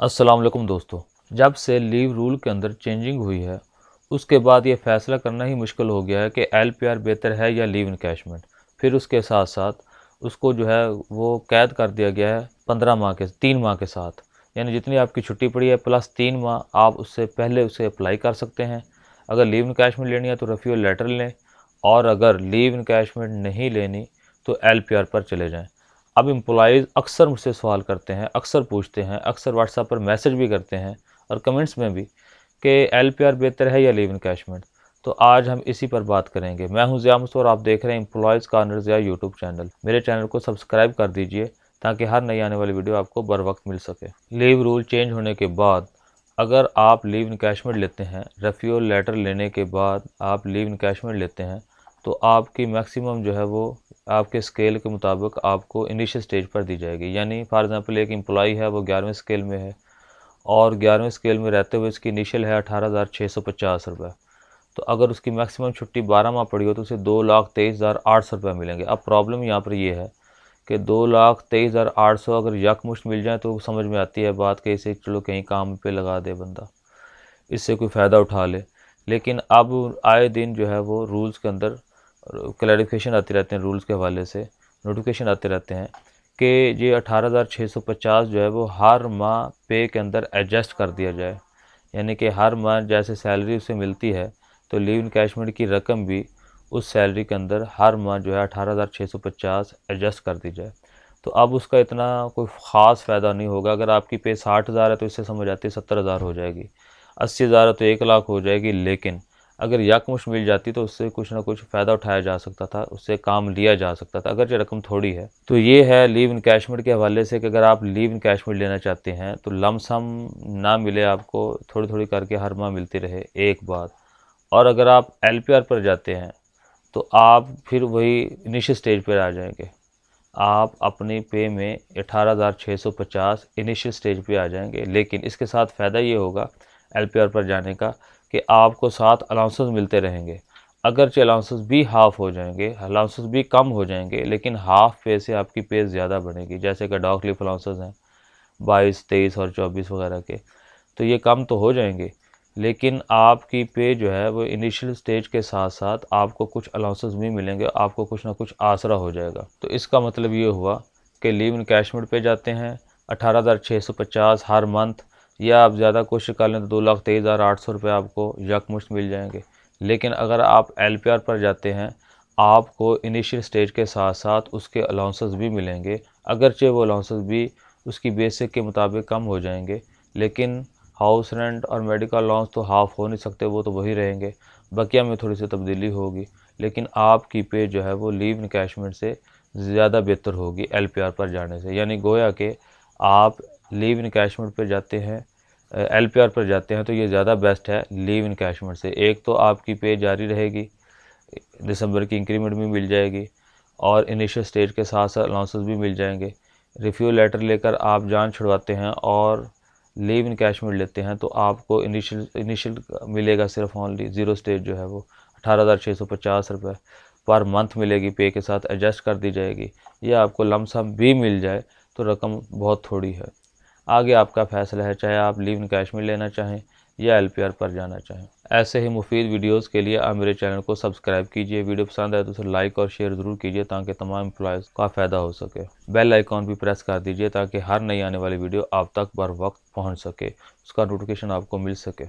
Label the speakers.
Speaker 1: अस्सलाम वालेकुम दोस्तों। जब से लीव रूल के अंदर चेंजिंग हुई है उसके बाद ये फ़ैसला करना ही मुश्किल हो गया है कि एलपीआर बेहतर है या लीव इनकैशमेंट। फिर उसके साथ साथ उसको जो है वो कैद कर दिया गया है 15 माह के 3 माह के साथ, यानी जितनी आपकी छुट्टी पड़ी है प्लस 3 माह आप उससे पहले उसे अप्लाई कर सकते हैं। अगर लीव इनकैशमेंट लेनी है तो रेफ्यूल लेटर लें, और अगर लीव इनकैशमेंट नहीं लेनी तो एलपीआर पर चले जाएँ। अब एम्प्लॉइज़ अक्सर मुझसे सवाल करते हैं, अक्सर पूछते हैं, अक्सर व्हाट्सएप पर मैसेज भी करते हैं और कमेंट्स में भी कि एलपीआर बेहतर है या लीव इनकैशमेंट। तो आज हम इसी पर बात करेंगे। मैं हूं ज़िया मुस्तफ़ा और आप देख रहे हैं employees corner Zia YouTube channel. मेरे चैनल को सब्सक्राइब कर दीजिए ताकि हर नई आने वाली वीडियो आपको बर वक्त मिल सके। लीव रूल चेंज होने के बाद अगर आप लीव इनकैशमेंट लेते हैं, रेफ्यूल लेटर लेने के बाद आप लीव इनकैशमेंट लेते हैं, तो आपकी मैक्सिमम जो है वो आपके स्केल के मुताबिक आपको इनिशियल स्टेज पर दी जाएगी। यानी फॉर एग्ज़ाम्पल एक एम्प्लॉई है वो 11वें स्केल में है और 11वें स्केल में रहते हुए इसकी इनिशियल है 18,650 रुपये। तो अगर उसकी मैक्सिमम छुट्टी 12 माह पड़ी हो तो उसे 2,23,800 रुपये मिलेंगे। अब प्रॉब्लम यहाँ पर ये है कि 2,23,800 अगर यकमुश्त मिल जाए तो समझ में आती है बात कि इसे चलो कहीं काम पे लगा दे बंदा, इससे कोई फ़ायदा उठा ले। लेकिन अब आए दिन जो है वो रूल्स के अंदर क्लैरिफिकेशन आती रहते हैं, रूल्स के हवाले से नोटिफिकेशन आते रहते हैं कि ये 18,650 जो है वो हर माह पे के अंदर एडजस्ट कर दिया जाए। यानी कि हर माह जैसे सैलरी उसे मिलती है तो लीव इनकैशमेंट की रकम भी उस सैलरी के अंदर हर माह जो है 18,650 एडजस्ट कर दी जाए। तो अब उसका इतना कोई ख़ास फ़ायदा नहीं होगा। अगर आपकी पे 60,000 है तो इससे समझ आती है 70,000 हो जाएगी, 80,000 है तो 1 लाख हो जाएगी। लेकिन अगर यकमुश्त मिल जाती तो उससे कुछ ना कुछ फ़ायदा उठाया जा सकता था, उससे काम लिया जा सकता था, अगर ये रकम थोड़ी है। तो ये है लीव इनकैशमेंट के हवाले से कि अगर आप लीव इनकैशमेंट लेना चाहते हैं तो लमसम ना मिले आपको, थोड़ी थोड़ी करके हर माह मिलती रहे, एक बात। और अगर आप एलपीआर पर जाते हैं तो आप फिर वही इनिशियल स्टेज पर आ जाएंगे। आप अपनी पे में 18,650 इनिशियल स्टेज पे आ जाएंगे। लेकिन इसके साथ फ़ायदा ये होगा एलपीआर पर जाने का कि आपको साथ अलाउंसेस मिलते रहेंगे। अगरचे अलाउंसेस भी हाफ़ हो जाएंगे, अलाउंसेस भी कम हो जाएंगे, लेकिन हाफ़ पे से आपकी पे ज़्यादा बढ़ेगी। जैसे कि डॉग लीफ अलाउंसेस हैं 22, 23 और 24 वगैरह के, तो ये कम तो हो जाएंगे, लेकिन आपकी पे जो है वो इनिशियल स्टेज के साथ साथ आपको कुछ अलाउंसेस भी मिलेंगे, आपको कुछ ना कुछ आसरा हो जाएगा। तो इसका मतलब ये हुआ कि लीव इनकैशमेंट पे जाते हैं 18,650 हर मंथ, या आप ज़्यादा कोशिश कर लें तो 2,23,800 रुपये आपको यकमुश्त मिल जाएंगे। लेकिन अगर आप एलपीआर पर जाते हैं आपको इनिशियल स्टेज के साथ साथ उसके अलाउंसेस भी मिलेंगे, अगरचे वो अलाउंसेस भी उसकी बेसिक के मुताबिक कम हो जाएंगे, लेकिन हाउस रेंट और मेडिकल अलाउंस तो हाफ़ हो नहीं सकते, वो तो वही रहेंगे, बकिया में थोड़ी सी तब्दीली होगी। लेकिन आपकी पे जो है वो लीव इनकैशमेंट से ज़्यादा बेहतर होगी एलपीआर पर जाने से। यानी गोया कि आप लीव इनकैशमेंट पर जाते हैं, एलपीआर पर जाते हैं तो ये ज़्यादा बेस्ट है लीव इनकैशमेंट से। एक तो आपकी पे जारी रहेगी, दिसंबर की इंक्रीमेंट भी मिल जाएगी और इनिशियल स्टेज के साथ साथ अलाउंसेस भी मिल जाएंगे। रिफ्यूल लेटर लेकर आप जान छुड़वाते हैं और लीव इनकैशमेंट लेते हैं तो आपको इनिशियल मिलेगा सिर्फ ओनली ज़ीरो स्टेज जो है वो 18,650 रुपये पर मंथ मिलेगी, पे के साथ एडजस्ट कर दी जाएगी। या आपको लमसम भी मिल जाए तो रकम बहुत थोड़ी है। आगे आपका फ़ैसला है, चाहे आप लीव इनकैशमेंट लेना चाहें या एलपीआर पर जाना चाहें। ऐसे ही मुफीद वीडियोस के लिए आप मेरे चैनल को सब्सक्राइब कीजिए। वीडियो पसंद आए तो उसे लाइक और शेयर ज़रूर कीजिए ताकि तमाम एम्प्लॉयज़ का फ़ायदा हो सके। बेल आइकॉन भी प्रेस कर दीजिए ताकि हर नई आने वाली वीडियो आप तक बर वक्त पहुँच सके, उसका नोटिफिकेशन आपको मिल सके।